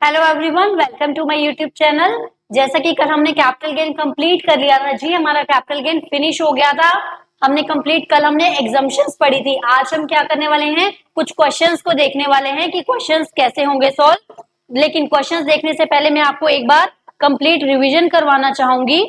Hello everyone, welcome to my YouTube channel. जैसा कि कल हमने कैपिटल गेन कंप्लीट कर लिया था जी, हमारा कैपिटल गेन फिनिश हो गया था। हमने कंप्लीट कल हमने एग्जम्पशंस पढ़ी थी। आज हम क्या करने वाले हैं, कुछ क्वेश्चंस को देखने वाले हैं कि क्वेश्चंस कैसे होंगे सॉल्व। लेकिन क्वेश्चंस देखने से पहले मैं आपको एक बार कंप्लीट रिवीजन करवाना चाहूंगी।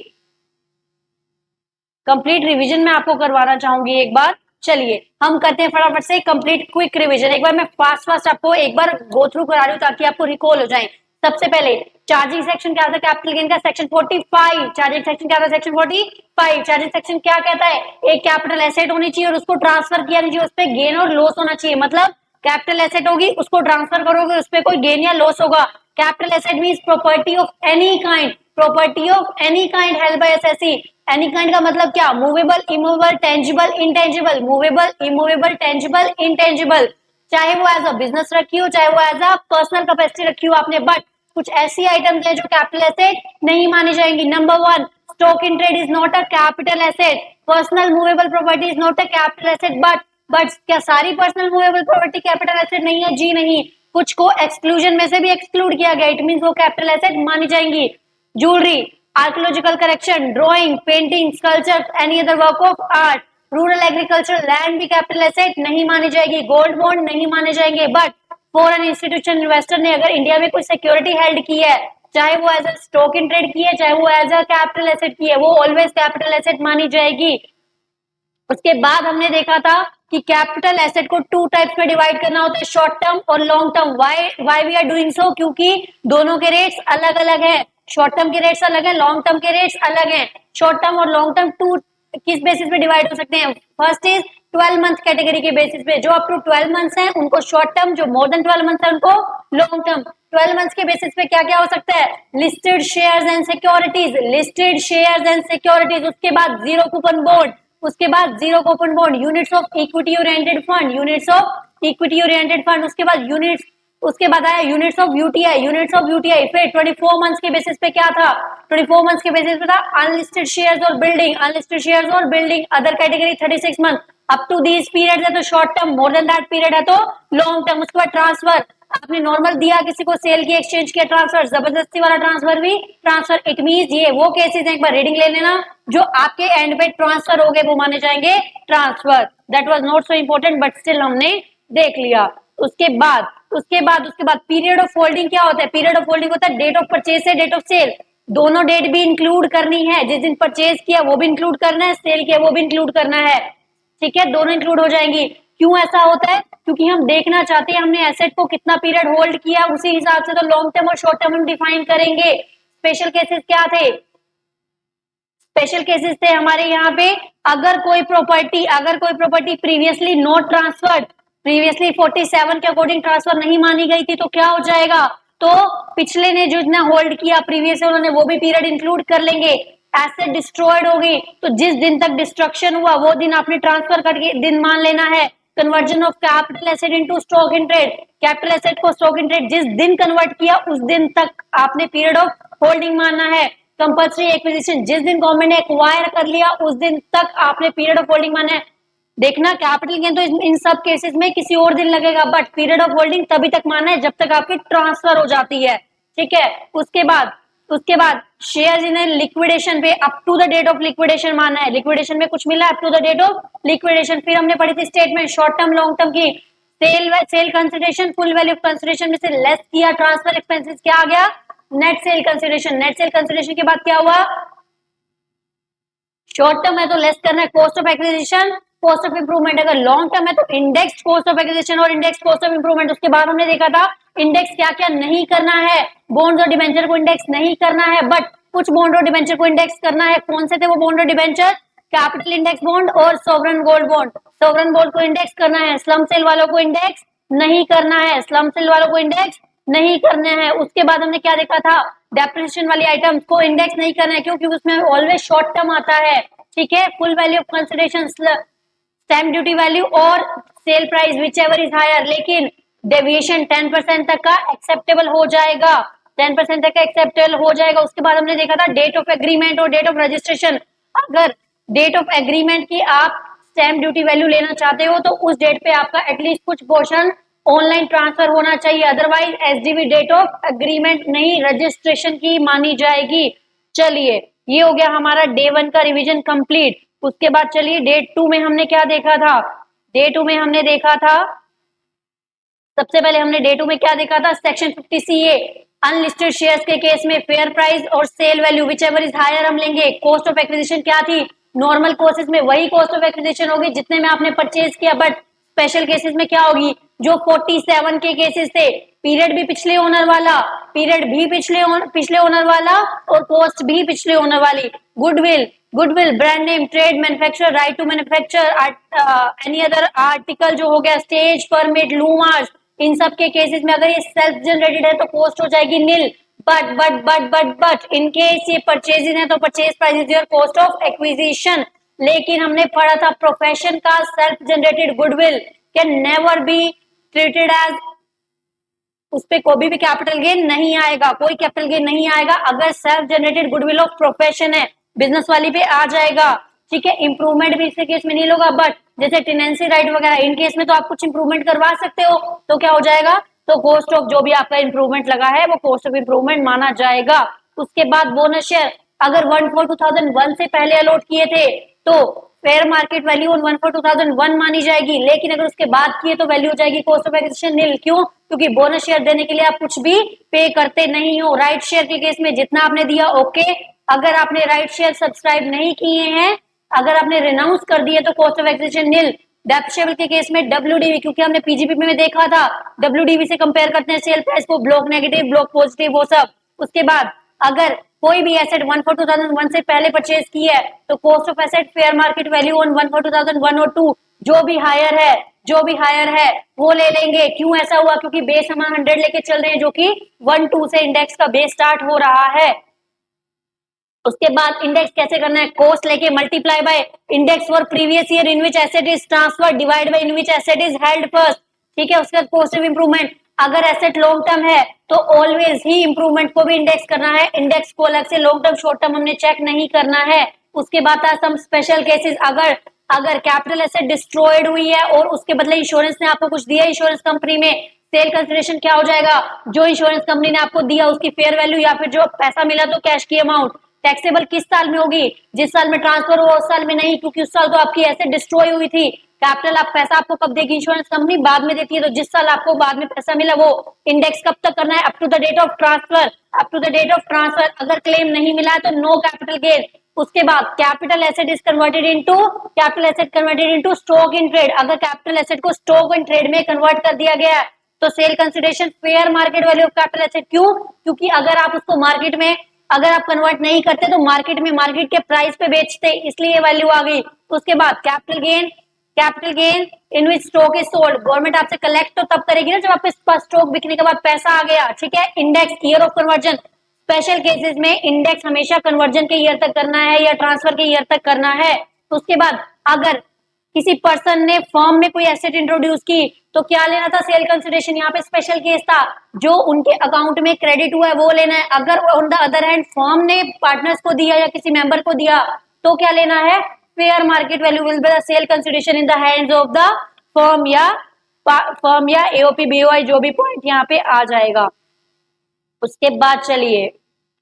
कंप्लीट रिवीजन मैं आपको करवाना चाहूंगी एक बार। चलिए हम करते हैं फटाफट से कंप्लीट क्विक रिवीजन। एक बार मैं फास्ट फास्ट आपको एक बार गो थ्रू करा रही हूँ ताकि आपको रिकॉल हो जाए। सबसे पहले चार्जिंग सेक्शन क्या था कैपिटल गेन का, सेक्शन 45। चार्जिंग सेक्शन क्या था, सेक्शन 45। चार्जिंग सेक्शन क्या कहता है, एक कैपिटल एसेट होनी चाहिए और उसको ट्रांसफर किया नहीं चाहिए, उस पर गेन और लॉस होना चाहिए। मतलब कैपिटल एसेट होगी, उसको ट्रांसफर करोगे, उस पर कोई गेन या लॉस होगा। Capital asset means property of any kind, property of any kind held by SSC. Any kind का मतलब क्या, movable, immovable, tangible, intangible. Movable, immovable, tangible, intangible. चाहे वो एज अ बिजनेस रखी हो, चाहे वो एज अ पर्सनल कैपेसिटी रखी हो आपने, बट कुछ ऐसी आइटम्स है जो कैपिटल एसेट नहीं मानी जाएंगी। Number 1, stock in trade is not a capital asset. Personal movable property is not a capital asset. But क्या सारी personal movable property capital asset नहीं है? जी नहीं, कुछ को एक्सक्लूजन में से भी एक्सक्लूड किया गया। इट मींस वो कैपिटल एसेट मानी जाएंगी। Jewellery, archaeological correction, drawing, painting, sculpture, any other work of art. Rural agriculture land भी कैपिटल एसेट नहीं मानी जाएगी। गोल्ड बॉन्ड नहीं माने जाएंगे। बट फॉरेन इंस्टीट्यूशन इन्वेस्टर ने अगर इंडिया में कोई सिक्योरिटी हेल्ड की है, चाहे वो as a stock in trade की है, चाहे वो एज अ कैपिटल एसेट की है, वो ऑलवेज कैपिटल एसेट मानी जाएगी। उसके बाद हमने देखा था कि कैपिटल एसेट को टू टाइप्स में डिवाइड करना होता है, शॉर्ट टर्म और long term. Why we are doing so, क्योंकि दोनों के रेट्स अलग अलग हैं। शॉर्ट टर्म के रेट्स अलग हैं, लॉन्ग टर्म के रेट्स अलग हैं। शॉर्ट टर्म और लॉन्ग टर्म टू किस बेसिस पे डिवाइड हो सकते हैं? फर्स्ट इज 12 मंथ कैटेगरी के बेसिस पे, जो अप टू 12 मंथ्स हैं उनको शॉर्ट टर्म, जो मोर देन 12 मंथ्स है उनको लॉन्ग टर्म। 12 मंथ्स के बेसिस पे क्या क्या हो सकता है? Listed shares and securities, listed shares and securities. उसके बाद जीरो कूपन बॉन्ड, उसके बाद zero coupon bond, units of equity oriented fund, units of equity oriented fund. उसके बाद यूनिट्स, उसके बाद आया units of UTI, units of UTI. फिर 24 मंथ्स के बेसिस पे क्या था? 24 मंथ्स के बेसिस पे था अनलिस्टेड शेयर्स और बिल्डिंग, अनलिस्टेड शेयर्स और building. Other category 36 month. Up to these period है तो short term, more than that period है तो लॉन्ग टर्म। उसके बाद ट्रांसफर, आपने नॉर्मल दिया किसी को, सेल की, एक्सचेंज किया, ट्रांसफर, जबरदस्ती वाला ट्रांसफर भी ट्रांसफर। इट मींस ये वो केसेस हैं, एक बार रीडिंग ले लेना, जो आपके एंड पे ट्रांसफर हो गए वो माने जाएंगे transfer. That was not so important but still हमने देख लिया। उसके बाद पीरियड ऑफ होल्डिंग क्या होता है? पीरियड ऑफ होल्डिंग होता है डेट ऑफ परचेज से डेट ऑफ सेल। दोनों डेट भी इंक्लूड करनी है, जिस दिन परचेज किया वो भी इंक्लूड करना है, सेल किया वो भी इंक्लूड करना है। ठीक है, दोनों इंक्लूड हो जाएंगी। क्यों ऐसा होता है? क्योंकि हम देखना चाहते हैं हमने एसेट को कितना पीरियड होल्ड किया, उसी हिसाब से तो लॉन्ग टर्म और शॉर्ट टर्म हम डिफाइन करेंगे। स्पेशल केसेस क्या थे? स्पेशल केसेस थे हमारे यहाँ पे, अगर कोई property previously not transferred, previously 47 के अकॉर्डिंग ट्रांसफर नहीं मानी गई थी, तो क्या हो जाएगा? तो पिछले ने जो इतना होल्ड किया प्रीवियस से, उन्होंने वो भी पीरियड इंक्लूड कर लेंगे। एसेट डिस्ट्रॉयड होगी तो जिस दिन तक डिस्ट्रक्शन हुआ वो दिन आपने ट्रांसफर करके दिन मान लेना है। Conversion of capital asset into stock in trade, capital asset को स्टॉक इन ट्रेड जिस दिन कन्वर्ट किया उस दिन तक आपने पीरियड ऑफ होल्डिंग मानना है। कंपल्सरी एक्विजिशन, जिस दिन गवर्नमेंट ने एक्वायर कर लिया उस दिन तक आपने पीरियड ऑफ होल्डिंग माना है। देखना कैपिटल गेन तो इन सब केसेस में किसी और दिन लगेगा, बट पीरियड ऑफ होल्डिंग तभी तक माना है जब तक आपकी ट्रांसफर हो जाती है। ठीक है, उसके बाद शेयर इन लिक्विडेशन पे up to the date of liquidation माना है। लिक्विडेशन में कुछ मिला up to the date of liquidation. फिर हमने पढ़ी थी statement, short term long term की। Sale consideration full value of consideration में से लेस किया, ट्रांसफर एक्सपेंसेस क्या आ गया? Net sale consideration. Net sale consideration के बाद क्या हुआ? शॉर्ट टर्म है तो लेस करना है cost of acquisition, cost of improvement. अगर लॉन्ग टर्म है तो इंडेक्स कॉस्ट ऑफ एक्विजिशन और इंडेक्स कॉस्ट ऑफ इंप्रूवमेंट। उसके बाद हमने देखा था इंडेक्स क्या क्या नहीं करना है। बॉन्ड्स और डिबेंचर को इंडेक्स नहीं करना है, बट कुछ बॉन्ड और डिबेंचर को इंडेक्स करना है। कौन से थे वो बॉन्ड और डिबेंचर? कैपिटल इंडेक्स बॉन्ड और sovereign gold bond. Sovereign gold को इंडेक्स करना है, स्लम सेल वालों को इंडेक्स नहीं करना है, स्लम सेल वालों को इंडेक्स नहीं करना है। उसके बाद हमने क्या देखा था? डेप्रिसिएशन वाली आइटम्स को इंडेक्स नहीं करना है, क्योंकि उसमें ऑलवेज शॉर्ट टर्म आता है। ठीक है, full value of consideration, stamp duty value और sale price whichever is higher, लेकिन डेविएशन 10% तक का एक्सेप्टेबल हो जाएगा, 10% तक का एक्सेप्टेबल हो जाएगा। उसके बाद हमने देखा था डेट ऑफ एग्रीमेंट और डेट ऑफ रजिस्ट्रेशन। अगर डेट ऑफ एग्रीमेंट की आप स्टैम्प ड्यूटी वैल्यू लेना चाहते हो तो उस डेट पे आपका एटलीस्ट कुछ पोर्शन ऑनलाइन ट्रांसफर होना चाहिए, otherwise SDV date of agreement नहीं रजिस्ट्रेशन की मानी जाएगी। चलिए ये हो गया हमारा डे 1 का रिवीजन कंप्लीट। उसके बाद चलिए डे 2 में हमने क्या देखा था। डे 2 में हमने देखा था, सबसे पहले हमने डे 2 में क्या देखा था, सेक्शन 50 CA अनलिस्टेड शेयर्स के केस में फेयर प्राइस और sale value whichever is higher हम लेंगे। कॉस्ट ऑफ एक्विजिशन क्या थी, नॉर्मल केसेस में वही कॉस्ट ऑफ एक्विजिशन होगी जितने में आपने परचेज किया, बट स्पेशल केसेस में क्या होगी, जो 47 के केसेस थे, पीरियड भी पिछले ओनर वाला, पीरियड भी पिछले ओनर वाला और कॉस्ट भी पिछले ओनर वाली। Goodwill brand name, trade, manufacture, right to manufacture, any other article जो हो गया, स्टेज परमिट, लूमार्स, इन सब के केसेस में अगर ये सेल्फ जनरेटेड है तो कॉस्ट हो जाएगी नील। बट इन केस ये परचेजिंग है तो purchase price is your cost of acquisition. लेकिन हमने पढ़ा था प्रोफेशन का self generated goodwill can never be treated as, उस पे कोई भी कैपिटल गेन नहीं आएगा, कोई कैपिटल गेन नहीं आएगा अगर self generated goodwill of profession है, बिजनेस वाली पे आ जाएगा। ठीक है, इंप्रूवमेंट भी इसके केस में नहीं होगा, बट जैसे टेनेंसी राइट वगैरह इन केस में तो आप कुछ इंप्रूवमेंट करवा सकते हो, तो क्या हो जाएगा, तो कॉस्ट ऑफ जो भी आपका इंप्रूवमेंट लगा है वो कॉस्ट ऑफ इंप्रूवमेंट माना जाएगा। उसके बाद बोनस शेयर अगर 1/4/2001 से पहले अलॉट किए थे तो फेयर मार्केट वैल्यू ऑन 1/4/2001 मानी जाएगी, लेकिन अगर उसके बाद किए तो वैल्यू हो जाएगी कॉस्ट ऑफ एक्विजिशन नील। क्यों, क्योंकि बोनस शेयर देने के लिए आप कुछ भी पे करते नहीं हो। राइट शेयर के केस में जितना आपने दिया ओके, अगर आपने राइट शेयर सब्सक्राइब नहीं किए हैं, अगर आपने रिनाउंस कर दिए तो cost of acquisition nil. Depreciable के केस में डब्ल्यूडीवी, क्योंकि हमने पीजीपी में देखा था डब्ल्यूडीवी से कंपेयर करते हैं सेल प्राइस को, ब्लॉक नेगेटिव, ब्लॉक पॉजिटिव, वो सब। उसके बाद अगर कोई भी एसेट 1/4/2001 से पहले परचेज की है तो cost of asset fair market value on 1/4/2001 और 2 जो भी हायर है वो ले लेंगे। क्यों ऐसा हुआ, क्योंकि बेस हम 100 लेके चल रहे हैं जो कि 1-2 से इंडेक्स का बेस स्टार्ट हो रहा है। उसके बाद इंडेक्स कैसे करना है, कॉस्ट लेके multiply by index for previous year in which asset is transferred divide by in which asset is held first. ठीक है, उसके बाद कॉस्ट ऑफ इंप्रूवमेंट अगर एसेट लॉन्ग टर्म है तो ऑलवेज ही इंप्रूवमेंट को भी इंडेक्स करना है, इंडेक्स को अलग से लॉन्ग टर्म शॉर्ट टर्म हमने चेक नहीं करना है। उसके बाद था सम स्पेशल केसेस, अगर कैपिटल एसेट डिस्ट्रॉयड हुई है और उसके बदले इंश्योरेंस ने आपको कुछ दिया इंश्योरेंस कंपनी में, सेल कंसिडरेशन क्या हो जाएगा, जो इंश्योरेंस कंपनी ने आपको दिया उसकी फेयर वैल्यू या फिर जो पैसा मिला तो कैश की अमाउंट, टैक्सेबल किस साल में होगी, जिस साल में ट्रांसफर हुआ उस साल में नहीं, क्योंकि उस साल तो आपकी एसेट डिस्ट्रॉय हुई थी। कैपिटल आप पैसा आपको कब देगी इंश्योरेंस कंपनी, बाद में देती है, तो जिस साल आपको बाद में पैसा मिला वो इंडेक्स कब तक करना है, up to the date of transfer. Up to the date of transfer अगर क्लेम नहीं मिला है तो नो कैपिटल गेन। उसके बाद capital asset is converted into stock in trade, अगर कैपिटल एसेट को स्टॉक इन ट्रेड में कन्वर्ट कर दिया गया है तो sale consideration fair market value of capital asset. क्यों, क्योंकि अगर आप उसको मार्केट में अगर आप कन्वर्ट नहीं करते तो मार्केट में मार्केट के प्राइस पे बेचते, इसलिए ये वैल्यू आ गई। उसके बाद capital gain in which stock is sold, government आपसे कलेक्ट तो तब करेगी ना जब आपके पास स्टॉक बिकने के बाद पैसा आ गया। ठीक है, index year of conversion, special cases में इंडेक्स हमेशा कन्वर्जन के ईयर तक करना है या ट्रांसफर के ईयर तक करना है। उसके बाद अगर किसी पर्सन ने फर्म में कोई एसेट इंट्रोड्यूस की तो क्या लेना था, सेल कंसिडरेशन। यहाँ पे स्पेशल केस था, जो उनके अकाउंट में क्रेडिट हुआ है वो लेना है। अगर on the other hand firm ने पार्टनर्स को दिया या किसी मेंबर को दिया तो क्या लेना है, fair market value will be the sale consideration in the hands of the firm या एओपी बीओआई, जो भी पॉइंट यहाँ पे आ जाएगा। उसके बाद चलिए,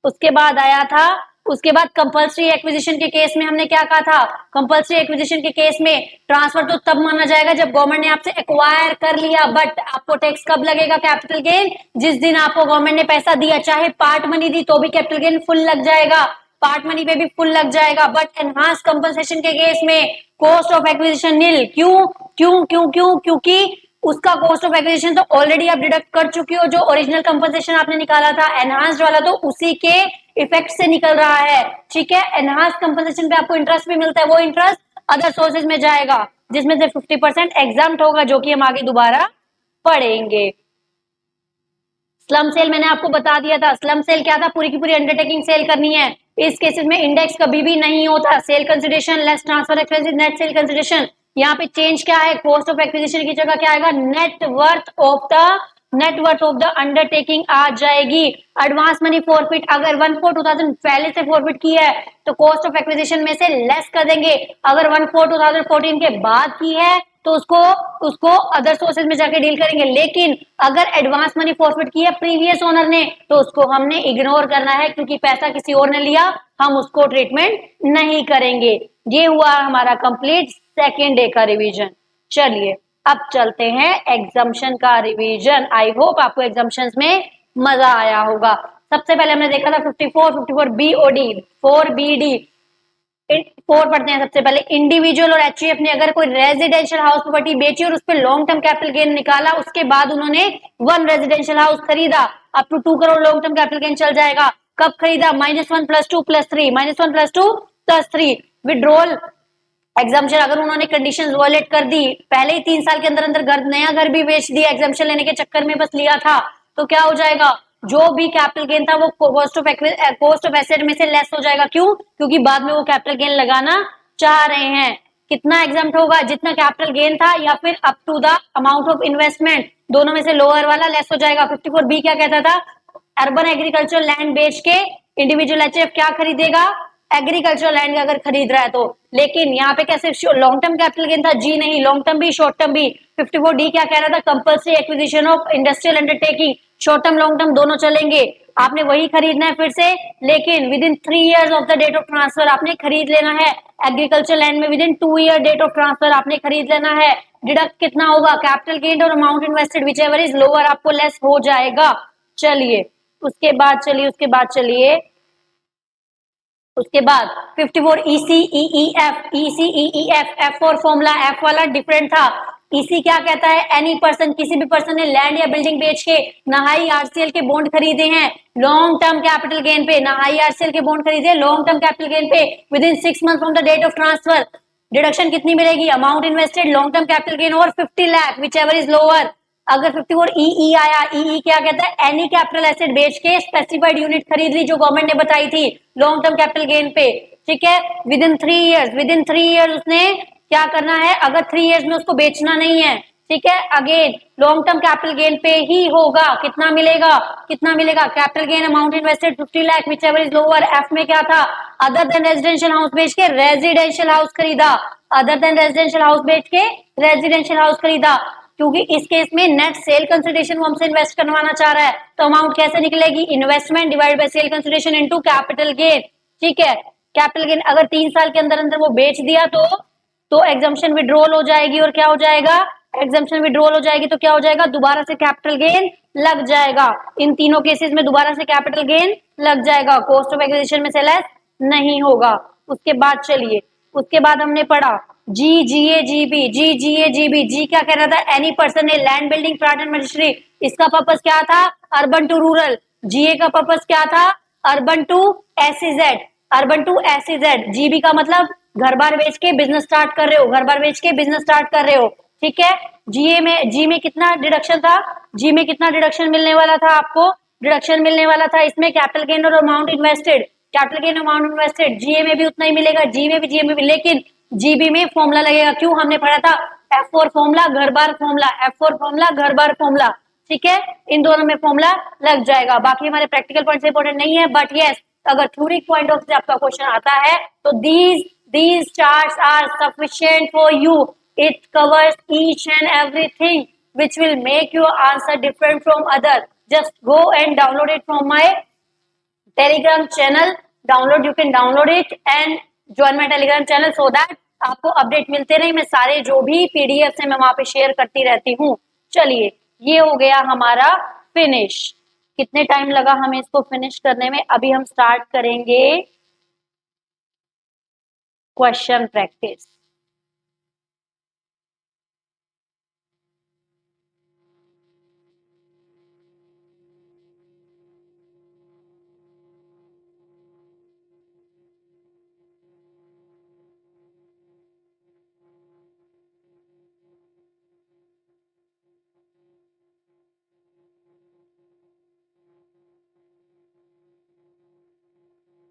उसके बाद आया था, उसके बाद कंपल्सरी एक्विजिशन के केस में हमने क्या कहा था, कंपल्सरी एक्विजिशन के केस में ट्रांसफर तो तब माना जाएगा जब गवर्नमेंट ने आपसे एक्वायर कर लिया, बट आपको टैक्स कब लगेगा कैपिटल गेन, जिस दिन आपको गवर्नमेंट ने पैसा दिया, चाहे पार्ट मनी दी तो भी कैपिटल गेन फुल लग जाएगा, पार्ट मनी पे भी फुल लग जाएगा। बट एनहांस कंपनसेशन के केस में कॉस्ट ऑफ एक्विजिशन नील। क्यों क्यों क्यों क्यों क्योंकि उसका कॉस्ट ऑफ एक्विजिशन तो ऑलरेडी आप डिडक्ट कर चुकी हो, जो ओरिजिनल कंपनसेशन आपने निकाला था, एनहांस्ड वाला तो उसी के इफेक्ट से निकल रहा है। ठीक है, एनहांस्ड कंपनसेशन पे आपको इंटरेस्ट भी मिलता है, वो इंटरेस्ट अदर सोर्सेज में जाएगा जिसमें से 50% एग्जाम्प्ट होगा, जो कि हम आगे दोबारा पढ़ेंगे। स्लम सेल मैंने आपको बता दिया था, स्लम सेल क्या था, पूरी की पूरी अंडरटेकिंग सेल करनी है। इस केसेस में इंडेक्स कभी भी नहीं होता, sale consideration less transfer expenses net sale consideration. यहाँ पे चेंज क्या है, कॉस्ट ऑफ एक्विजिशन की जगह क्या आएगा, net worth of the undertaking आ जाएगी। एडवांस मनी फॉरफिट अगर 1/4/2000 पहले से फॉरफिट की है तो कॉस्ट ऑफ एक्विजिशन में से लेस कर देंगे, अगर 1/4/2014 के बाद की है तो उसको उसको अदर सोर्सेज में जाके डील करेंगे। लेकिन अगर एडवांस मनी फॉरफिट किया प्रीवियस ओनर ने तो उसको हमने इग्नोर करना है, क्योंकि पैसा किसी और ने लिया, हम उसको ट्रीटमेंट नहीं करेंगे। ये हुआ हमारा कंप्लीट सेकेंड डे का रिवीजन। चलिए अब चलते हैं एग्जाम्पशन का रिवीजन। आई होप आपको एग्जाम्पशंस में मजा आया होगा। सबसे पहले हमने देखा था 54 BOD 4BD 4 पढ़ते हैं। सबसे पहले इंडिविजुअल और एचयूएफ ने अगर कोई रेजिडेंशियल हाउस प्रॉपर्टी बेची और उस पर लॉन्ग टर्म कैपिटल गेन निकाला, उसके बाद उन्होंने 1 रेजिडेंशियल हाउस खरीदा, up to 2 crore long term capital gain चल जाएगा। कब खरीदा? -1 + 2 + 3 -1 + 2 + 3 विड्रॉल एग्जाम्पशन अगर उन्होंने कंडीशंस वॉयलेट कर दी, पहले ही 3 साल के अंदर अंदर घर नया घर भी बेच दिया, एग्जाम्पशन लेने के चक्कर में बस लिया था, तो क्या हो जाएगा? जो भी कैपिटल गेन था वो कॉस्ट ऑफ एसेट में से लेस हो जाएगा। क्यों? क्योंकि बाद में वो कैपिटल गेन लगाना चाह रहे हैं। कितना एग्जाम्प्ट होगा? जितना कैपिटल गेन था या फिर up to the amount of investment, दोनों में से लोअर वाला लेस हो जाएगा। 54B क्या कहता था? अर्बन एग्रीकल्चर लैंड बेच के इंडिविजुअल एचएफ क्या खरीदेगा? एग्रीकल्चर लैंड अगर खरीद रहा है तो। लेकिन यहाँ पे कैसे लॉन्ग टर्म कैपिटल गेन था? जी नहीं, लॉन्ग टर्म भी शॉर्ट टर्म भी। 54D क्या कह रहा था? Compulsory acquisition of industrial undertaking, short term long term दोनों चलेंगे। आपने वही खरीदना है फिर से, लेकिन within 3 years of the date of transfer आपने खरीद लेना है। एग्रीकल्चर लैंड में within 2 year date of transfer आपने खरीद लेना है। डिडक्ट कितना होगा? कैपिटल गेन और amount invested whichever is lower, आपको लेस हो जाएगा। चलिए उसके बाद उसके बाद 54 ECEEF F for formula, F वाला डिफरेंट था। EC क्या कहता है? एनी पर्सन, किसी भी पर्सन ने लैंड या बिल्डिंग बेच के नहाई RCL के बॉन्ड खरीदे हैं लॉन्ग टर्म कैपिटल गेन पे, नहाई RCL के बॉन्ड खरीदे लॉन्ग टर्म कैपिटल गेन पे within 6 months from the date of transfer, deduction कितनी मिलेगी? Amount invested, long term capital gain और 50 lakh whichever is lower. अगर 54 EE आया, EE क्या कहता है? एनी कैपिटल एसेट बेच के स्पेसिफाइड यूनिट खरीद ली जो गवर्नमेंट ने बताई थी लॉन्ग टर्म कैपिटल गेन पे, ठीक है। विद इन 3 years उसने क्या करना है? अगर 3 years में उसको बेचना नहीं है, ठीक है, again long term capital gain पे ही होगा। कितना मिलेगा? Capital gain amount invested 50 lakh whichever is lower. F में क्या था? अदर देन रेजिडेंशियल हाउस बेच के रेजिडेंशियल हाउस खरीदा, अदर देन रेजिडेंशियल हाउस बेच के रेजिडेंशियल हाउस खरीदा, क्योंकि इस केस में नेट सेल कंसिडरेशन वो हमसे इन्वेस्ट करवाना चाह रहा है, तो अमाउंट कैसे निकलेगी? Investment divide by sale consideration into capital gain, ठीक है। कैपिटल गेन अगर 3 साल के अंदर अंदर वो बेच दिया तो एग्जम्पशन विड्रॉल हो जाएगी, और क्या हो जाएगा? एग्जम्पशन विड्रॉल हो जाएगी तो क्या हो जाएगा? दोबारा से कैपिटल गेन लग जाएगा। इन तीनों केसेस में दोबारा से कैपिटल गेन लग जाएगा, कॉस्ट ऑफ एक्विजिशन में से लेस नहीं होगा। उसके बाद चलिए, उसके बाद हमने पढ़ा GGAGB, जी क्या कह रहा था? एनी पर्सन ने land building plant and machinery, इसका पर्पस क्या था? Urban to rural. GA का पर्पस क्या था? Urban to SEZ, urban to SEZ। GB का मतलब घर बार बेच के बिजनेस स्टार्ट कर रहे हो, ठीक है। जी में कितना डिडक्शन था? जी में कितना डिडक्शन मिलने वाला था आपको? डिडक्शन मिलने वाला था इसमें कैपिटल गेन और अमाउंट इन्वेस्टेड, जीए में भी उतना ही मिलेगा, जी में भी, लेकिन जीबी में फॉर्मूला लगेगा। क्यों? हमने पढ़ा था F4 फॉर्मूला घर बार फॉर्मूला, ठीक है। इन दोनों में फॉर्मूला लग जाएगा। बाकी हमारे प्रैक्टिकल पॉइंट से इंपॉर्टेंट नहीं है, बट यस अगर थ्योरिक पॉइंट ऑफ से आपका क्वेश्चन आता है तो these charts are sufficient for you. It covers each and everything which will make your answer different from other. Just go and download it from my Telegram channel. You can download it and join my Telegram channel so that आपको update मिलते रहे। मैं सारे जो भी PDF है मैं वहां पे शेयर करती रहती हूँ। चलिए ये हो गया हमारा फिनिश। कितने टाइम लगा हमें इसको फिनिश करने में? अभी हम स्टार्ट करेंगे क्वेश्चन प्रैक्टिस।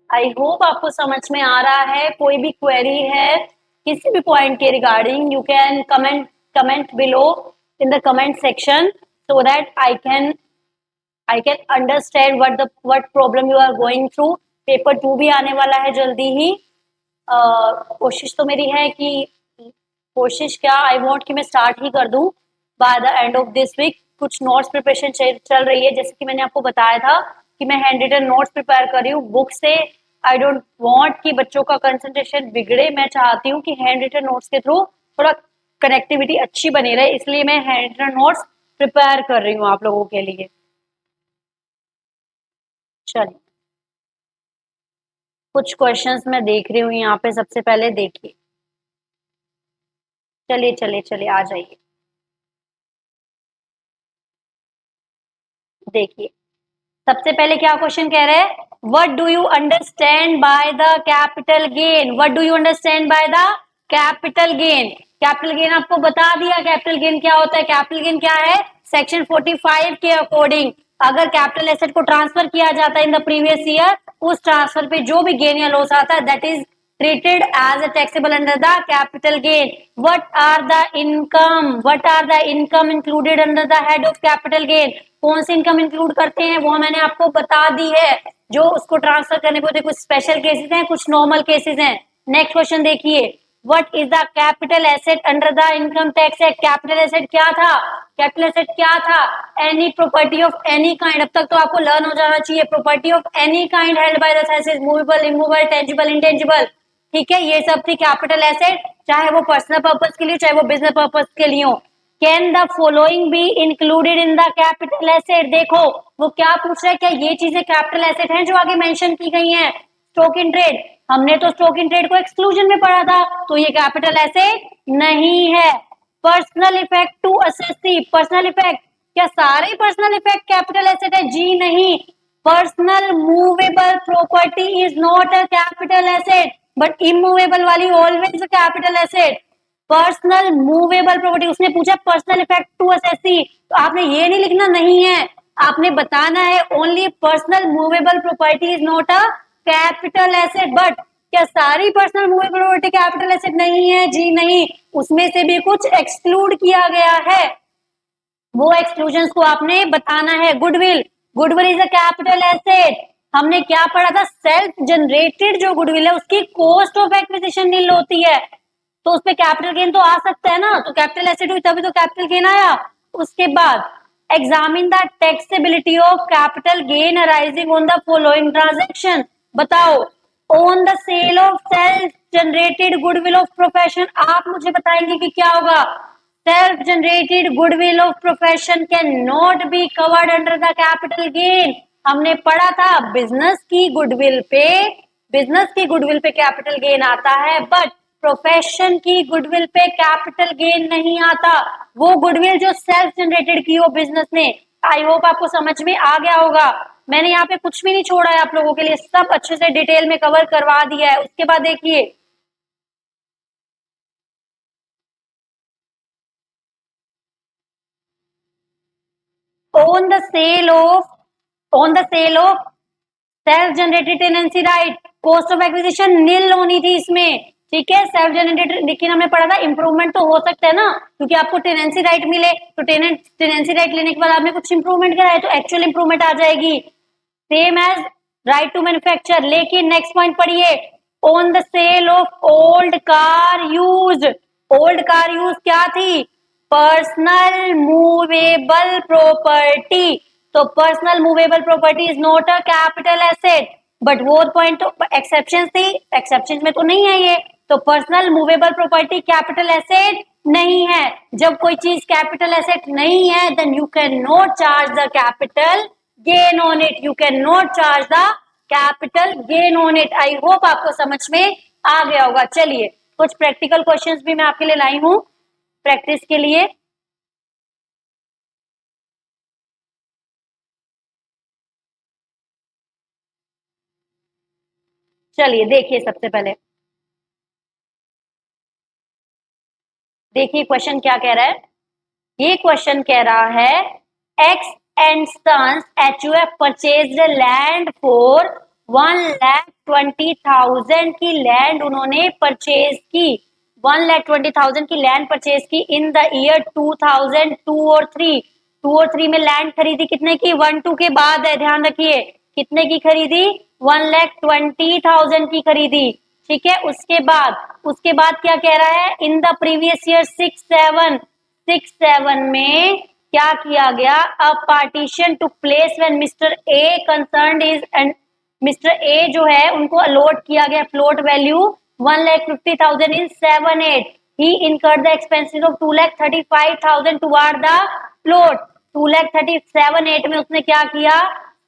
आई होप आपको समझ में आ रहा है। कोई भी क्वेरी है किसी भी पॉइंट के regarding, you can comment below in the comment section so that I can understand what problem you are going through. Paper 2 भी आने वाला है जल्दी ही। कोशिश तो मेरी है कि कोशिश क्या, आई वॉन्ट कि मैं स्टार्ट ही कर दूं by the end of this week. कुछ नोट्स प्रिपरेशन चल रही है, जैसे कि मैंने आपको बताया था कि मैं हैंड रिटन नोट्स प्रिपेयर कर रही हूँ बुक से। आई डोंट वांट कि बच्चों का कंसंट्रेशन बिगड़े, मैं चाहती हूँ कि हैंड रिटन नोट्स के थ्रू थोड़ा कनेक्टिविटी अच्छी बनी रहे, इसलिए मैं हैंड रिटन नोट्स प्रिपेयर कर रही हूँ आप लोगों के लिए। चलिए कुछ क्वेश्चंस मैं देख रही हूँ यहाँ पे, सबसे पहले देखिए, चलिए चलिए चलिए आ जाइए। देखिए सबसे पहले क्या क्वेश्चन कह रहे हैं, what do you understand by the capital gain, what do you understand by the capital gain. Capital gain आपको बता दिया, कैपिटल गेन क्या होता है। कैपिटल गेन क्या है, सेक्शन 45 के अकॉर्डिंग अगर कैपिटल एसेट को ट्रांसफर किया जाता है इन द प्रीवियस ईयर, उस ट्रांसफर पे जो भी गेन या लॉस आता है that is treated as a taxable under the capital gain. What are the income included under the head of capital gain? कौन सी इनकम इंक्लूड करते हैं वो मैंने आपको बता दी है, जो उसको ट्रांसफर करने पे होते, कुछ स्पेशल केसेस हैं कुछ नॉर्मल केसेस हैं। नेक्स्ट क्वेश्चन देखिए, what is the capital asset under the income tax act. Capital asset क्या था, कैपिटल एसेट क्या था, any property of any kind. अब तक तो आपको लर्न हो जाना चाहिए, property of any kind held by the senses, movable immovable tangible intangible, ठीक है, ये सब थी कैपिटल एसेट, चाहे वो पर्सनल पर्पस के लिए चाहे वो बिजनेस पर्पस के लिए हो। Can the following be included in the capital asset. देखो वो क्या पूछ रहा है, क्या ये चीजें कैपिटल एसेट हैं जो आगे मेंशन की गई हैं। स्टॉक इन ट्रेड, हमने तो स्टॉक इन ट्रेड को एक्सक्लूजन में पढ़ा था, तो ये कैपिटल एसेट नहीं है। Personal effect to assessee, personal effect, क्या सारे पर्सनल इफेक्ट कैपिटल एसेट है, जी नहीं। Personal movable property is not a capital asset but immovable वाली always a capital asset. Personal movable property, उसने पूछा पर्सनल इफेक्ट टू असेसी, तो आपने ये नहीं लिखना नहीं है, आपने बताना है only personal movable property is not a capital asset. But क्या सारी personal movable property capital asset नहीं है, जी नहीं, उसमें से भी कुछ एक्सक्लूड किया गया है, वो एक्सक्लूजन को आपने बताना है। Goodwill, goodwill is a capital asset, हमने क्या पढ़ा था, सेल्फ जनरेटेड जो गुडविल है उसकी कॉस्ट ऑफ एक्विजिशन नील होती है, तो उसपे कैपिटल गेन तो आ सकता है ना, तो कैपिटल एसेट हुई तभी तो कैपिटल गेन आया। उसके बाद examine the taxability of capital gain arising on the following transaction. बताओ, on the sale of self generated goodwill of profession, आप मुझे बताएंगे कि क्या होगा। Self generated goodwill of profession cannot be covered under the capital gain. हमने पढ़ा था बिजनेस की गुडविल पे, बिजनेस की गुडविल पे कैपिटल गेन आता है, बट प्रोफेशन की गुडविल पे कैपिटल गेन नहीं आता, वो गुडविल जो सेल्फ जनरेटेड की हो बिजनेस ने। आई होप आपको समझ में आ गया होगा, मैंने यहाँ पे कुछ भी नहीं छोड़ा है आप लोगों के लिए, सब अच्छे से डिटेल में कवर करवा दिया है। उसके बाद देखिए, on the sale of, on the sale of self generated tenancy right, cost of acquisition nil होनी थी इसमें, ठीक है। सेल्फ जनरेटेड, लेकिन हमने पढ़ा था इंप्रूवमेंट तो हो सकता है ना, क्योंकि आपको टेनेंसी राइट मिले तो टेनेंसी राइट लेने के बाद आपने कुछ इंप्रूवमेंट कराया तो एक्चुअल इंप्रूवमेंट आ जाएगी, same as right to manufacture. लेकिन नेक्स्ट पॉइंट पढ़िए, on the sale of old car use, old car use क्या थी, पर्सनल मूवेबल प्रॉपर्टी, तो personal movable property is not a capital asset, but वो point तो exception थी, exception में तो नहीं है ये, तो personal movable property capital asset नहीं है। जब कोई चीज कैपिटल एसेट नहीं है then you can not charge the capital gain on it, you can not charge the capital gain on it. I hope आपको समझ में आ गया होगा। चलिए कुछ प्रैक्टिकल क्वेश्चंस भी मैं आपके लिए लाई हूं प्रैक्टिस के लिए। चलिए देखिए, सबसे पहले देखिए क्वेश्चन क्या कह रहा है, ये क्वेश्चन कह रहा है X and sons HUF purchase land for 1,20,000 की लैंड उन्होंने परचेज की, 1,20,000 की लैंड परचेज की इन द ईयर 2002 और 3, 2 और 3 में लैंड खरीदी कितने की, 1-2 के बाद है, ध्यान रखिए कितने की खरीदी, 1,20,000 की खरीदी। ठीक है। उसके बाद क्या कह रहा है, इन द प्रीवियस ईयर 6-7 में क्या किया गया, a partition to place when Mister A concerned is and Mister A जो है उनको अलॉट किया गया flat value 1,50,000 in 7-8, he incurred the expenses of 2,35,000 toward the flat. 2,37,8 में उसने क्या किया,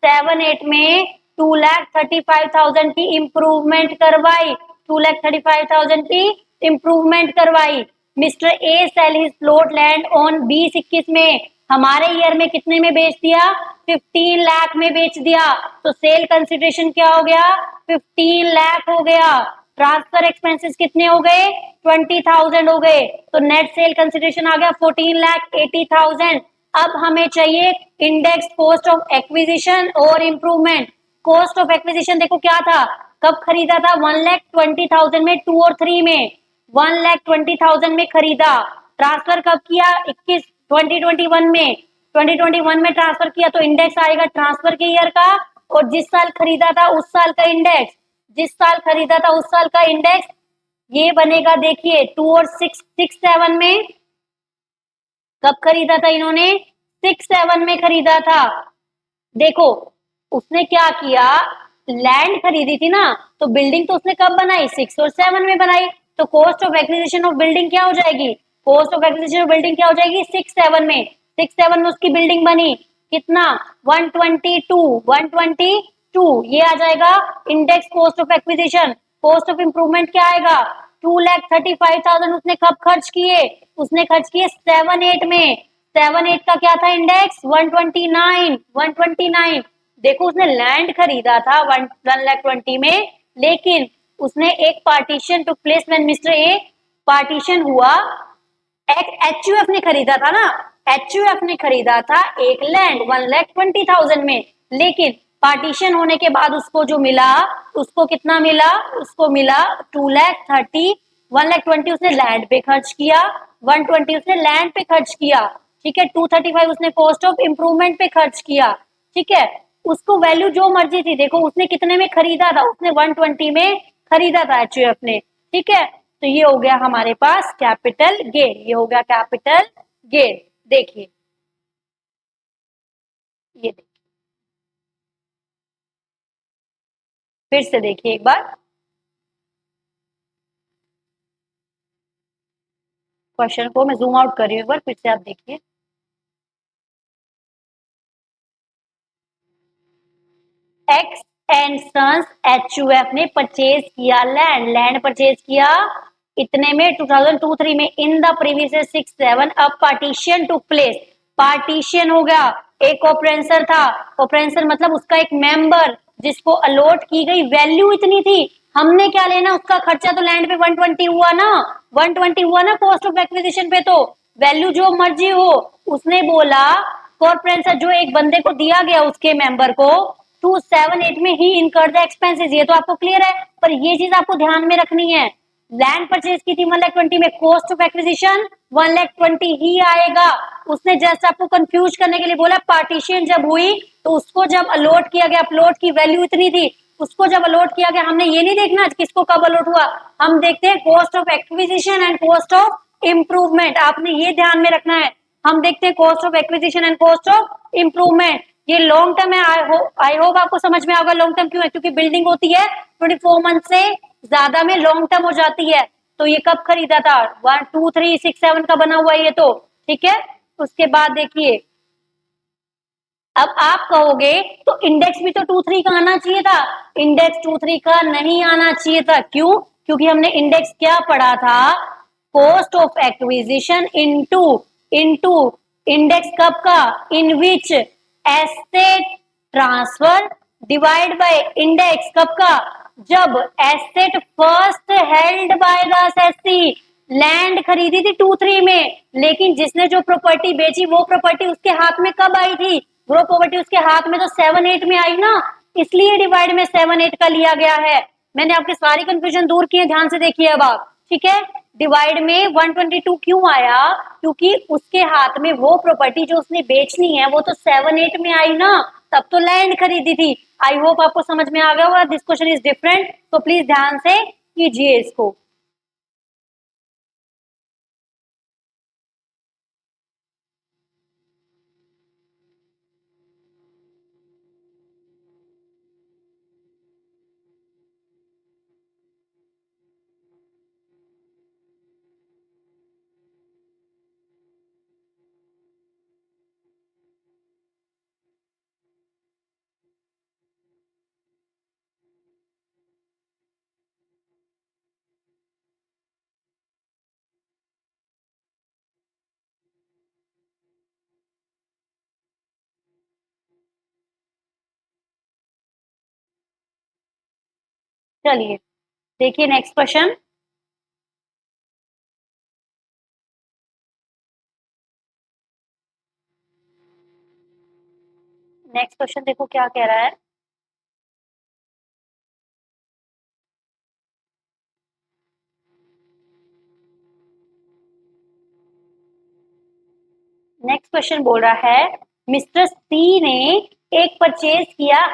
7-8 में 2,35,000 की इम्प्रूवमेंट करवाई, 2,35,000 की इम्प्रूवमेंट करवाई। Mister A sell his plot land on 20-21 में, हमारे ईयर में कितने में बेच दिया, 15 लाख में बेच दिया। तो सेल कंसिडरेशन क्या हो गया, 15 लाख हो गया। ट्रांसफर एक्सपेंसेस कितने हो गए, 20,000 हो गए। तो नेट सेल कंसिडरेशन आ गया 14,80,000। अब हमें चाहिए इंडेक्स कॉस्ट ऑफ एक्विजिशन और इम्प्रूवमेंट। कॉस्ट ऑफ एक्विजिशन देखो क्या था, कब खरीदा था, 1,20,000 में 2 और 3 में, 1,20,000 में खरीदा। ट्रांसफर कब किया, 2021 में, 2021 में ट्रांसफर किया। तो इंडेक्स आएगा ट्रांसफर के ईयर का और जिस साल खरीदा था उस साल का इंडेक्स, जिस साल खरीदा था उस साल का इंडेक्स ये बनेगा। देखिए 2 और 6-7 में कब खरीदा था इन्होंने, 6-7 में खरीदा था। देखो उसने क्या किया, लैंड खरीदी थी ना, तो बिल्डिंग तो उसने कब बनाई, 6 और 7 में बनाई। तो cost of acquisition of building क्या हो जाएगी, cost of acquisition of building क्या हो जाएगी, 6-7 में, 6-7 में उसकी बिल्डिंग बनी कितना, 122 ये आ जाएगा index cost of acquisition. Cost of improvement क्या आएगा, 2,35,000 उसने कब खर्च किए, उसने खर्च किए 7-8 में। 7-8 का क्या था इंडेक्स, 129। देखो उसने लैंड खरीदा था 1,20,000 में, लेकिन उसने एक partition to place when Mister A, partition हुआ, एचयूएफ ने खरीदा था ना, एचयूएफ ने खरीदा था एक लैंड 1,20,000 में, लेकिन पार्टीशन होने के बाद उसको जो मिला, उसको कितना मिला, उसको मिला 2,30,000। 1,20,000 उसने लैंड पे खर्च किया, 120 उसने लैंड पे खर्च किया, ठीक है। 235 उसने कॉस्ट ऑफ इंप्रूवमेंट पे खर्च किया, ठीक है। उसको वैल्यू जो मर्जी थी, देखो उसने कितने में खरीदा था, उसने 120 में खरीदा था एचयूएफ ने, ठीक है। तो ये हो गया हमारे पास कैपिटल गेन, ये हो गया कैपिटल गेन। देखिए ये देखिए, फिर से देखिए एक बार, क्वेश्चन को मैं जूम आउट कर रही हूँ एक बार, फिर से आप देखिए। एक्स एंड सन्स एचयूएफ ने परचेज किया लैंड, लैंड परचेज किया इतने में 2002-3 में, इन द प्रीवियस 6-7 अब पार्टीशन टू प्लेस, पार्टीशन हो गया, एक कॉम्प्रेंसर था, कॉम्प्रेंसर मतलब उसका एक मेंबर जिसको अलॉट की गई वैल्यू इतनी थी, हमने क्या लेना, उसका खर्चा तो लैंड पे 120 हुआ ना, 120 हुआ ना कॉस्ट ऑफ एक्विजिशन पे, तो वैल्यू जो मर्जी हो। उसने बोला कॉर्पोरेंसर जो एक बंदे को दिया गया उसके मेंबर को 278 में ही इनकर द एक्सपेंसेस, ये तो आपको क्लियर है, पर ये चीज आपको ध्यान में रखनी है, लैंड परचेज की थी 1,20,000 में, कॉस्ट ऑफ एक्विजिशन 1,20,000 ही आएगा। उसने जस्ट आपको कंफ्यूज करने के लिए बोला पार्टीशन जब हुई तो उसको जब अलॉट किया गया, प्लॉट की वैल्यू इतनी थी, उसको जब अलॉट किया गया, हमने ये नहीं देखना किसको कब अलॉट हुआ, हम देखते हैं cost of acquisition and cost of improvement, आपने ये ध्यान में रखना है। हम देखते हैं cost of acquisition and cost of improvement, ये लॉन्ग टर्म है, आई होप आपको समझ में आएगा लॉन्ग टर्म क्यों है, क्योंकि बिल्डिंग होती है 24 मंथ से ज्यादा में लॉन्ग टर्म हो जाती है। तो ये कब खरीदा था, 1 2 3 6 7 का बना हुआ है ये तो, ठीक है। उसके बाद देखिए, अब आप कहोगे तो इंडेक्स भी तो 2-3 का आना चाहिए था, इंडेक्स 2-3 का नहीं आना चाहिए था, क्यों, क्योंकि हमने इंडेक्स क्या पढ़ा था, cost of acquisition into into index कब का, in which asset transfer divide by index कब का, जब asset first held by the assessee, land खरीदी थी 2-3 में, लेकिन जिसने जो प्रॉपर्टी बेची वो प्रॉपर्टी उसके हाथ में कब आई थी, वो प्रॉपर्टी उसके हाथ में तो 7-8 में आई ना, इसलिए डिवाइड में 7-8 का लिया गया है। मैंने आपके सारी कंफ्यूजन दूर किए, ध्यान से देखिए अब आप, ठीक है। डिवाइड में 122 क्यों आया, क्योंकि उसके हाथ में वो प्रॉपर्टी जो उसने बेचनी है वो तो 7-8 में आई ना, तब तो लैंड खरीदी थी। आई होप आपको समझ में आ गया होगा, दिस क्वेश्चन इज डिफरेंट, तो प्लीज ध्यान से कीजिए इसको। चलिए देखिए नेक्स्ट क्वेश्चन। नेक्स्ट क्वेश्चन देखो क्या कह रहा है। नेक्स्ट क्वेश्चन बोल रहा है मिस्टर सी ने एक परचेज किया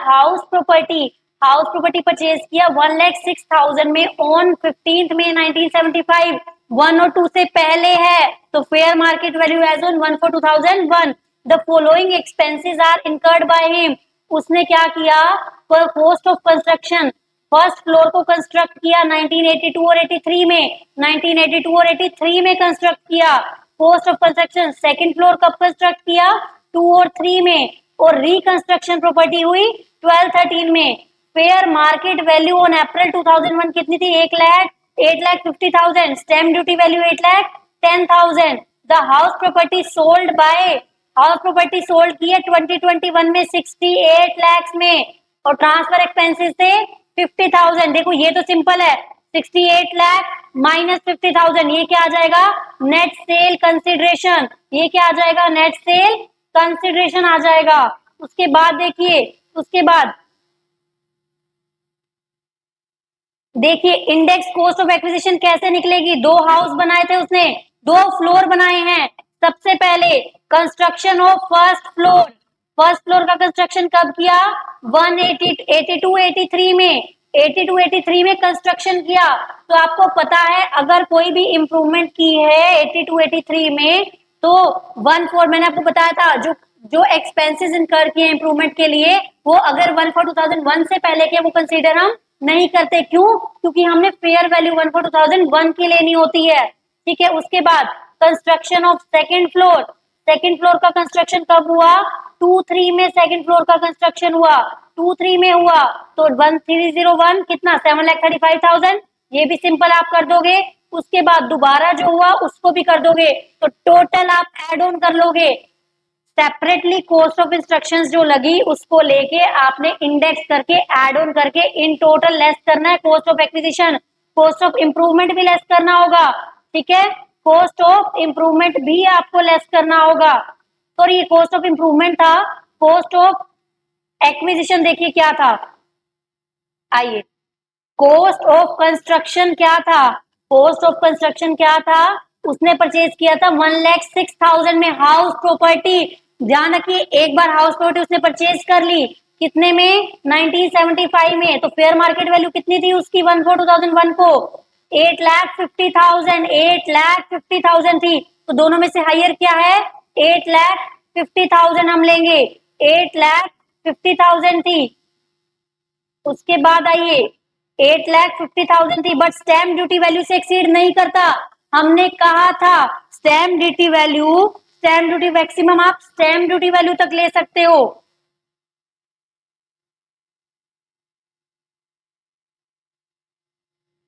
हाउस प्रॉपर्टी परचेज किया 1,06,000 में ऑन 15 मई 1975। 1 और 2 से पहले है तो fair market value as on 1/4/2001। The following expenses are incurred by him. उसने क्या किया, cost of construction, first floor को कंस्ट्रक्ट किया 1982 और 83 में, 1982 और 83 में कंस्ट्रक्ट किया। Cost of construction second floor कब कंस्ट्रक्ट किया, 2 और 3 में, और रिकंस्ट्रक्शन प्रॉपर्टी हुई 12-13 में। Fair market value on April 2001 कितनी थी, 8,50,000। Stamp duty value 8,10,000। The house property sold by, house property sold की है 2021 में 68 लाख में, और ट्रांसफर एक्सपेंसेस थे 50,000। देखो ये तो सिंपल है, 68 लाख माइनस 50,000, ये क्या आ जाएगा, नेट सेल कंसिडरेशन। ये क्या आ जाएगा, नेट सेल कंसिडरेशन आ जाएगा। उसके बाद देखिए, उसके बाद देखिए इंडेक्स कॉस्ट ऑफ एक्विजिशन कैसे निकलेगी। दो हाउस बनाए थे उसने, 2 फ्लोर बनाए हैं। सबसे पहले construction of first floor, first floor का कंस्ट्रक्शन कब किया, 182-83 में, 82-83 में कंस्ट्रक्शन किया। तो आपको पता है अगर कोई भी इंप्रूवमेंट की है 82-83 में तो 1/4, मैंने आपको बताया था जो जो एक्सपेंसेस इनकर किए इंप्रूवमेंट के लिए, वो अगर 1/4/2001 से पहले के वो कंसीडर हम नहीं करते। क्यों, क्योंकि हमने फेयर वैल्यू 1/4/2001 की लेनी होती है। ठीक है, उसके बाद construction of second floor, second floor का कंस्ट्रक्शन कब हुआ, 2-3 में सेकंड फ्लोर का कंस्ट्रक्शन हुआ, 2-3 में हुआ, तो 1301 कितना, 7,35,000। ये भी सिंपल आप कर दोगे। उसके बाद दोबारा जो हुआ उसको भी कर दोगे, तो टोटल आप एड ऑन कर लोगे। सेपरेटली कॉस्ट ऑफ इंस्ट्रक्शंस जो लगी उसको लेके आपने इंडेक्स करके एड ऑन करके इन टोटल लेस करना है cost of acquisition. Cost of improvement भी लेस करना होगा, ठीक है, कॉस्ट ऑफ इंप्रूवमेंट भी आपको लेस करना होगा। सॉरी ये कॉस्ट ऑफ इंप्रूवमेंट था, कॉस्ट ऑफ एक्विजिशन देखिए क्या था, आइए कॉस्ट ऑफ कंस्ट्रक्शन क्या था, कॉस्ट ऑफ कंस्ट्रक्शन क्या था, उसने परचेज किया था 1,06,000 में हाउस प्रॉपर्टी। ध्यान रखिए एक बार हाउस प्रॉपर्टी उसने परचेज कर ली कितने में, 1975 में, तो फेयर मार्केट वैल्यू कितनी थी उसकी 1/4/2001 को, 8,50,000, 8,50,000 थी। तो दोनों में से हायर क्या है, 8,50,000 हम लेंगे, 8,50,000 थी। उसके बाद आइए 8,50,000 थी, बट स्टैम्प ड्यूटी वैल्यू से एक्सीड नहीं करता। हमने कहा था stamp duty value, stamp duty maximum आप स्टैम्प ड्यूटी वैल्यू तक ले सकते हो।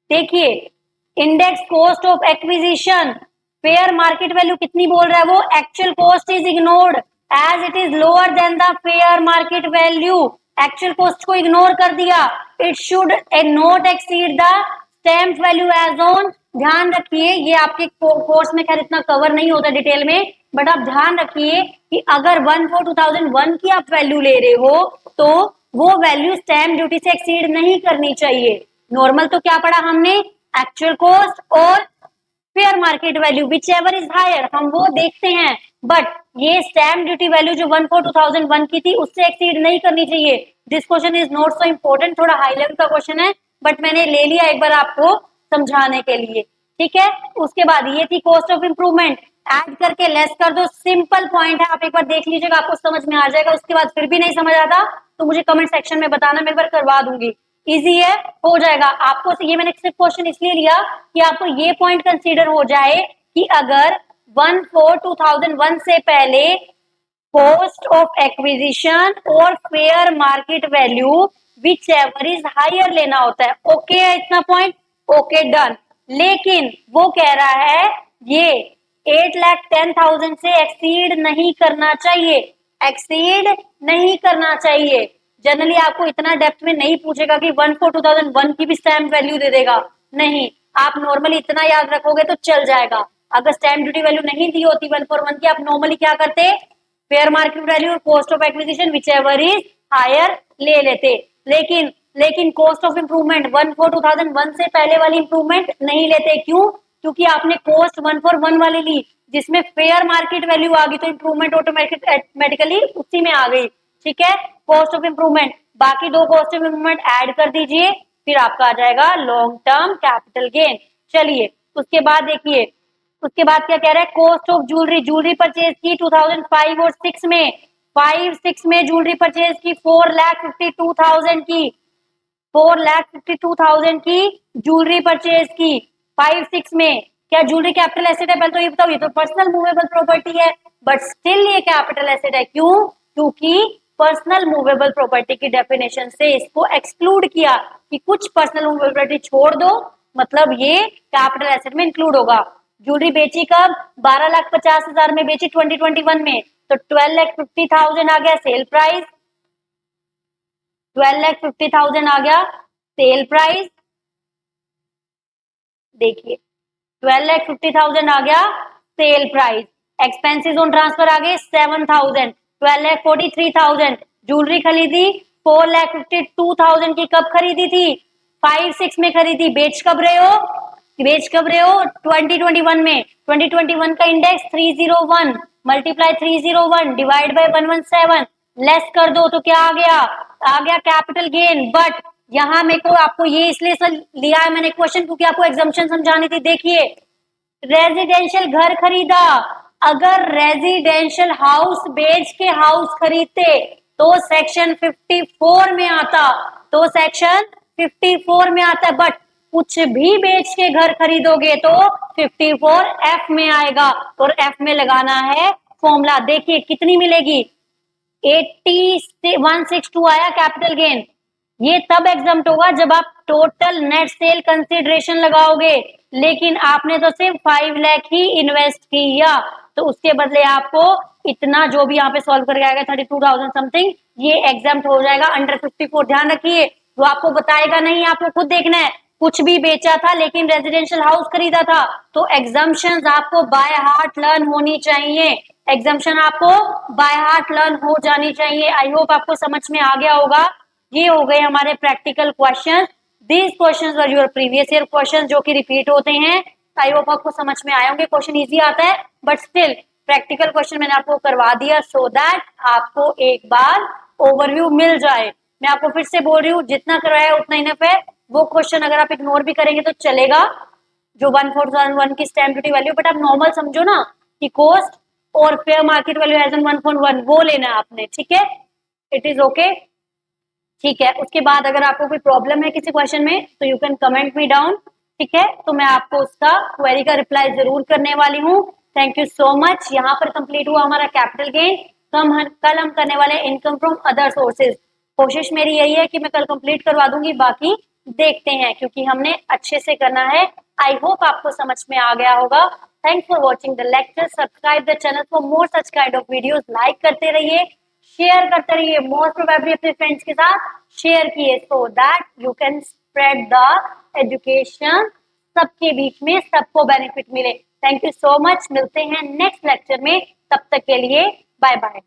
देखिए index cost of acquisition, fair market value कितनी बोल रहा है वो, actual cost is ignored as it is lower than the fair market value. Actual cost को इग्नोर कर दिया, it should not exceed the stamp value as on. ध्यान रखिए ये आपके कोर्स में खैर इतना कवर नहीं होता डिटेल में, बट आप ध्यान रखिए कि अगर 1/4/2001 की आप वैल्यू ले रहे हो तो वो वैल्यू स्टैम्प ड्यूटी से एक्सीड नहीं करनी चाहिए। नॉर्मल तो क्या पढ़ा हमने, एक्चुअल कॉस्ट और fair market value whichever is higher हम वो देखते हैं, बट ये स्टैम्प ड्यूटी वैल्यू जो 1/4/2001 की थी उससे एक्सीड नहीं करनी चाहिए। This question is not so important, थोड़ा हाई लेवल का क्वेश्चन है, बट मैंने ले लिया एक बार आपको समझाने के लिए, ठीक है। उसके बाद ये थी कॉस्ट ऑफ इंप्रूवमेंट, ऐड करके लेस कर दो, सिंपल पॉइंट है, आप एक बार देख लीजिएगा, आपको समझ में आ जाएगा। उसके बाद फिर भी नहीं समझ आता तो मुझे कमेंट सेक्शन में बताना, मैं एक बार करवा दूंगी, इजी है, हो जाएगा आपको। ये मैंने सिर्फ क्वेश्चन इसलिए लिया कि आपको ये पॉइंट कंसीडर हो जाए कि अगर 1/4/2001 से पहले cost of acquisition और fair market value whichever is higher लेना होता है। ओके है इतना पॉइंट, ओके डन। लेकिन वो कह रहा है ये 8,10,000 से एक्सीड नहीं करना चाहिए, एक्सीड नहीं करना चाहिए। जनरली आपको इतना डेप्थ में नहीं पूछेगा कि 1/4/2001 की भी स्टैम्प वैल्यू दे देगा, नहीं, आप नॉर्मली इतना याद रखोगे तो चल जाएगा। अगर स्टैम्प ड्यूटी वैल्यू नहीं दी होती 1/4/1 की, आप नॉर्मली क्या करते, फेयर मार्केट वैल्यू और cost of acquisition whichever is higher ले लेते। लेकिन कॉस्ट ऑफ इंप्रूवमेंट 1/4/2001 से पहले वाली इंप्रूवमेंट नहीं लेते, क्यों? क्योंकि आपने कॉस्ट 1/4/1 वाली ली जिसमें फेयर मार्केट वैल्यू आ गई, तो इंप्रूवमेंट ऑटोमेटिकली उसी में आ गई, ठीक है। कॉस्ट ऑफ इंप्रूवमेंट, बाकी दो कॉस्ट ऑफ इंप्रूवमेंट ऐड कर दीजिए, फिर आपका आ जाएगा लॉन्ग टर्म कैपिटल गेन। चलिए उसके बाद देखिए, उसके बाद क्या कह रहा है, cost of jewellery, jewellery purchase की 2005 और 6 में, 5-6 में ज्वेलरी परचेज की 4,52,000 की, 4,52,000 की ज्वेलरी परचेज की 5-6 में। क्या ज्वेलरी कैपिटल एसेट है? पहले तो ये बताओ, ये तो पर्सनल मूवेबल प्रॉपर्टी है, बट स्टिल ये कैपिटल एसेट है, क्यों? क्योंकि पर्सनल मूवेबल प्रॉपर्टी की डेफिनेशन से इसको एक्सक्लूड किया कि कुछ पर्सनल मूवेबल प्रॉपर्टी छोड़ दो, मतलब ये कैपिटल एसेट में इंक्लूड होगा। ज्वेलरी बेची कब? 12,50,000 में बेची 2021 में, तो 12,50,000 आ गया सेल प्राइस, 12,50,000 आ गया सेल प्राइस। देखिए 12,50,000 आ गया sale price. Expenses on transfer आ गए 7,000, 12,43,000। ज्वेलरी खरीदी 4,52,000 की, कब खरीदी थी? 5-6 में खरीदी। बेच कब रहे हो? 2021 में। 2021 का index 301 multiply 301 divide by 117, less कर दो तो क्या आ गया? आ गया कैपिटल गेन। बट यहाँ मेरे को आपको ये इसलिए लिया है मैंने क्वेश्चन, क्योंकि आपको एग्जाम्पशन समझानी थी। देखिए रेजिडेंशियल घर खरीदा, अगर रेजिडेंशियल हाउस बेच के हाउस खरीदते तो सेक्शन 54 में आता, तो सेक्शन 54 में आता है। बट कुछ भी बेच के घर खरीदोगे तो 54F में आएगा, और F में लगाना है फॉर्मूला। देखिए कितनी मिलेगी, 80,162 आया कैपिटल गेन। ये तब एग्जम्प्ट होगा जब आप टोटल नेट सेल कंसिडरेशन लगाओगे, लेकिन आपने तो सिर्फ 5 लाख ही इन्वेस्ट किया, तो उसके बदले आपको इतना जो भी यहाँ पे सॉल्व करके आएगा 32,000 समथिंग, ये एग्जम्प्ट हो जाएगा अंडर 54। ध्यान रखिए, वो आपको बताएगा नहीं, आपको खुद देखना है। कुछ भी बेचा था लेकिन रेजिडेंशियल हाउस खरीदा था, तो एग्जम्पशंस आपको बाय हार्ट लर्न होनी चाहिए, एग्जम्पशन आपको बाय हार्ट लर्न हो जानी चाहिए। आई होप आपको समझ में आ गया होगा। ये हो गए हमारे practical questions. These questions were your previous year questions जो कि रिपीट होते हैं। आई होप आपको समझ में आए होंगे। क्वेश्चन इजी आता है बट स्टिल प्रैक्टिकल क्वेश्चन मैंने आपको करवा दिया सो दैट आपको एक बार ओवरव्यू मिल जाए। मैं आपको फिर से बोल रही हूँ, जितना करवाया उतना इनफ है। वो क्वेश्चन अगर आप इग्नोर भी करेंगे तो चलेगा, जो 1/4/1 की स्टैम्प ड्यूटी वैल्यू, बट आप नॉर्मल समझो ना कि कॉस्ट और fair market value as on 1/1 वो लेना है आपने, ठीक है। इट इज ओके, ठीक है। उसके बाद अगर आपको कोई प्रॉब्लम है किसी क्वेश्चन में तो you can comment me down, ठीक है। तो मैं आपको उसका क्वेरी का रिप्लाई जरूर करने वाली हूँ। Thank you so much. यहाँ पर कंप्लीट हुआ हमारा कैपिटल गेन। तो कल हम करने वाले इनकम फ्रॉम अदर सोर्सेज। कोशिश मेरी यही है कि मैं कल कंप्लीट करवा दूंगी, बाकी देखते हैं, क्योंकि हमने अच्छे से करना है। आई होप आपको समझ में आ गया होगा। Thanks for watching the lecture. Subscribe the channel for more such kind of videos. Like करते रहिए, शेयर करते रहिए, मोस्ट प्रोबेबली अपने फ्रेंड्स के साथ शेयर किए, so that you can spread the education सबके बीच में, सबको बेनिफिट मिले। Thank you so much. मिलते हैं नेक्स्ट लेक्चर में, तब तक के लिए बाय बाय।